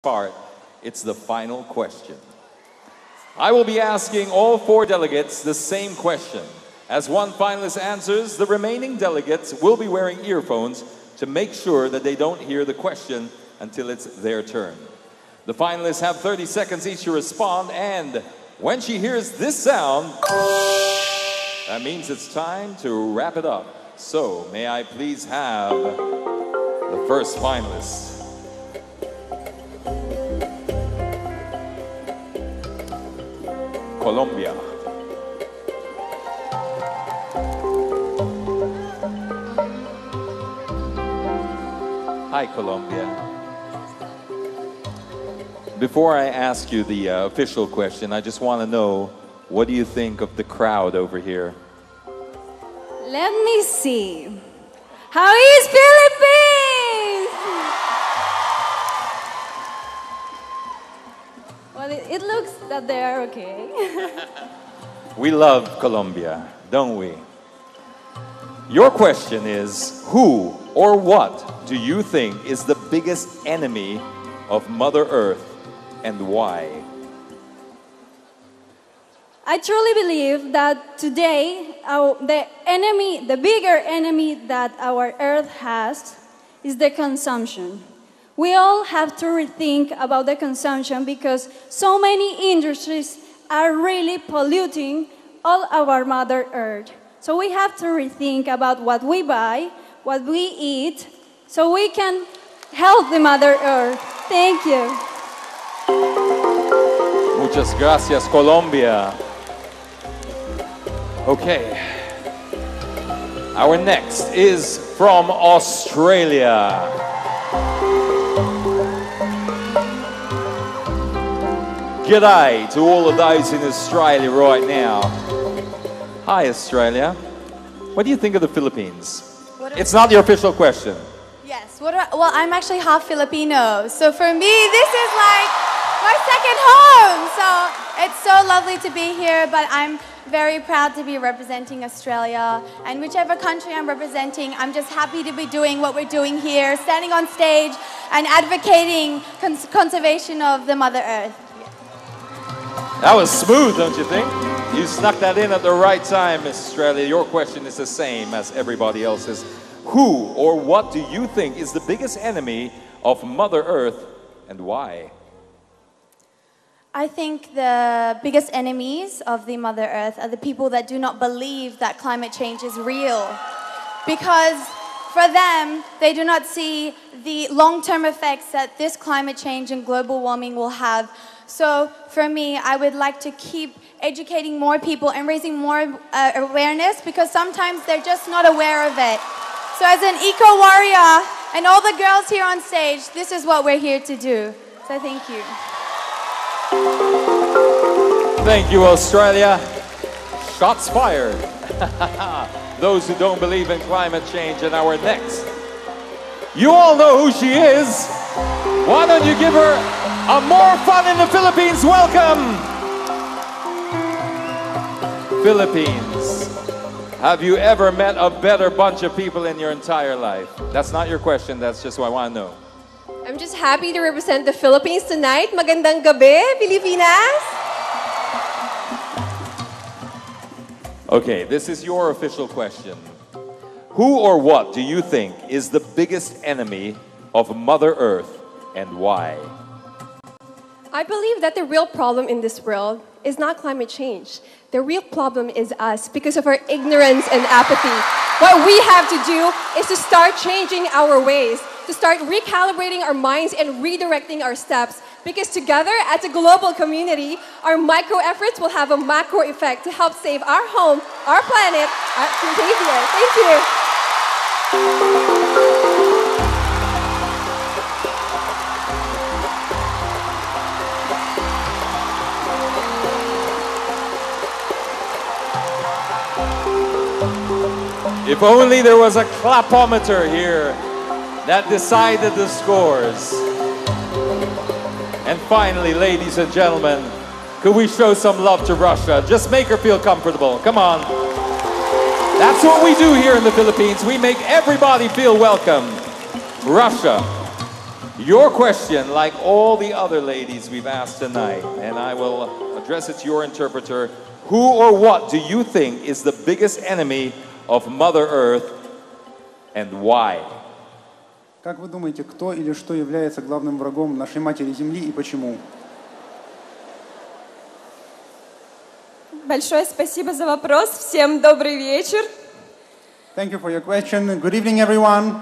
part, it's the final question. I will be asking all four delegates the same question. As one finalist answers, the remaining delegates will be wearing earphones to make sure that they don't hear the question until it's their turn. The finalists have 30 seconds each to respond, and when she hears this sound, that means it's time to wrap it up. So, may I please have the first finalist? Colombia. Hi, Colombia. Before I ask you the official question, I just want to know, what do you think of the crowd over here? Let me see. How is Philippines? Well, it looks that they are okay. We love Colombia, don't we? Your question is, who or what do you think is the biggest enemy of Mother Earth and why? I truly believe that today, the bigger enemy that our Earth has is the consumption. We all have to rethink about the consumption because so many industries are really polluting all our Mother Earth. So we have to rethink about what we buy, what we eat, so we can help the Mother Earth. Thank you. Muchas gracias, Colombia. Okay. Our next is from Australia. G'day to all of those in Australia right now. Hi, Australia. What do you think of the Philippines? It's not the official question. Yes. Well, I'm actually half Filipino. So for me, this is like my second home. So it's so lovely to be here, but I'm very proud to be representing Australia. And whichever country I'm representing, I'm just happy to be doing what we're doing here, standing on stage and advocating conservation of the Mother Earth. That was smooth, don't you think? You snuck that in at the right time, Miss Australia. Your question is the same as everybody else's. Who or what do you think is the biggest enemy of Mother Earth and why? I think the biggest enemies of the Mother Earth are the people that do not believe that climate change is real. Because for them, they do not see the long-term effects that this climate change and global warming will have. So for me, I would like to keep educating more people and raising more awareness because sometimes they're just not aware of it. So as an eco-warrior and all the girls here on stage, this is what we're here to do. So thank you. Thank you, Australia. Shots fired. Those who don't believe in climate change and our next. You all know who she is. Why don't you give her a More Fun in the Philippines welcome? Philippines. Have you ever met a better bunch of people in your entire life? That's not your question, that's just what I want to know. I'm just happy to represent the Philippines tonight. Magandang gabi, Pilipinas! Okay, this is your official question. Who or what do you think is the biggest enemy of Mother Earth and why? I believe that the real problem in this world is not climate change. The real problem is us because of our ignorance and apathy. What we have to do is to start changing our ways, to start recalibrating our minds and redirecting our steps. Because together, as a global community, our micro efforts will have a macro effect to help save our home, our planet, our behavior. Thank you. If only there was a clapometer here that decided the scores. And finally, ladies and gentlemen, could we show some love to Russia? Just make her feel comfortable. Come on. That's what we do here in the Philippines. We make everybody feel welcome. Russia, Your question, like all the other ladies we've asked tonight, and I will address it to your interpreter, who or what do you think is the biggest enemy of Mother Earth and why? Как вы думаете, кто или что является главным врагом нашей Матери Земли и почему? Большое спасибо за вопрос. Всем добрый вечер. Thank you for your question. Good evening, everyone.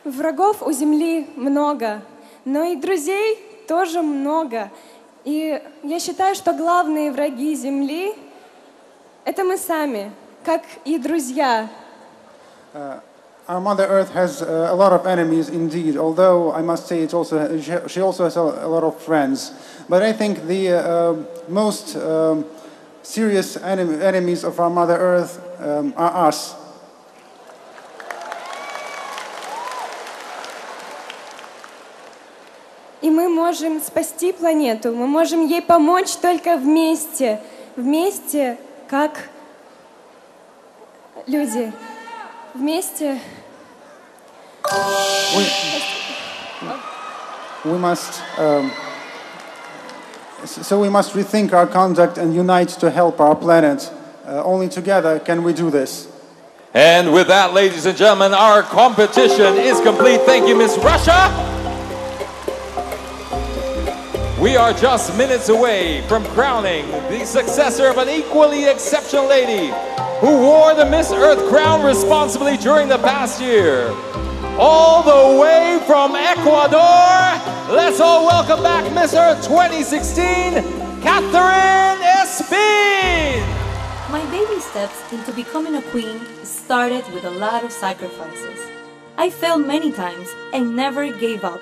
Врагов у Земли много, но и друзей тоже много. И я считаю, что главные враги Земли — это мы сами, как и друзья. Our Mother Earth has a lot of enemies indeed, although I must say she also has a lot of friends. But I think the most serious enemies of our Mother Earth are us. И мы можем спасти планету, мы можем ей помочь только вместе. Вместе, как люди. Вместе. We must rethink our conduct and unite to help our planet. Only together can we do this. And with that, ladies and gentlemen, our competition is complete. Thank you, Miss Russia. We are just minutes away from crowning the successor of an equally exceptional lady who wore the Miss Earth crown responsibly during the past year. All the way from Ecuador, let's all welcome back Miss Earth 2016, Catherine Espin. My baby steps into becoming a queen started with a lot of sacrifices. I failed many times and never gave up.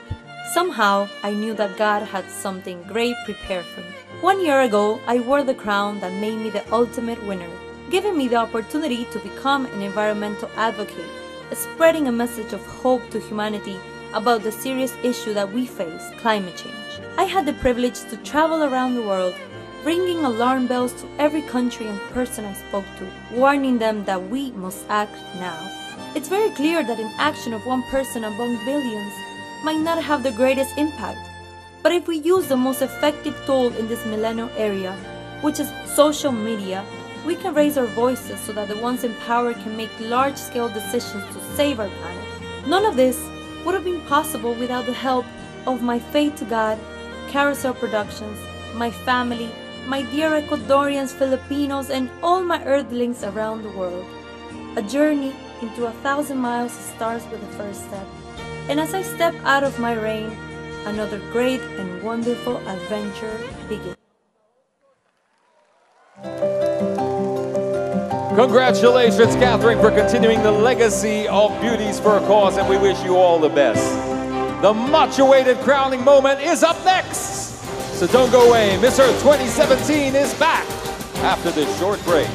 Somehow, I knew that God had something great prepared for me. 1 year ago, I wore the crown that made me the ultimate winner, giving me the opportunity to become an environmental advocate, spreading a message of hope to humanity about the serious issue that we face, climate change. I had the privilege to travel around the world, ringing alarm bells to every country and person I spoke to, warning them that we must act now. It's very clear that an action of one person among billions might not have the greatest impact. But if we use the most effective tool in this millennial area, which is social media, we can raise our voices so that the ones in power can make large-scale decisions to save our planet. None of this would have been possible without the help of my faith to God, Carousel Productions, my family, my dear Ecuadorians, Filipinos, and all my Earthlings around the world. A journey into 1,000 miles starts with the first step. And as I step out of my reign, another great and wonderful adventure begins. Congratulations, Catherine, for continuing the legacy of Beauties for a Cause, and we wish you all the best. The much-awaited crowning moment is up next. So don't go away. Miss Earth 2017 is back after this short break.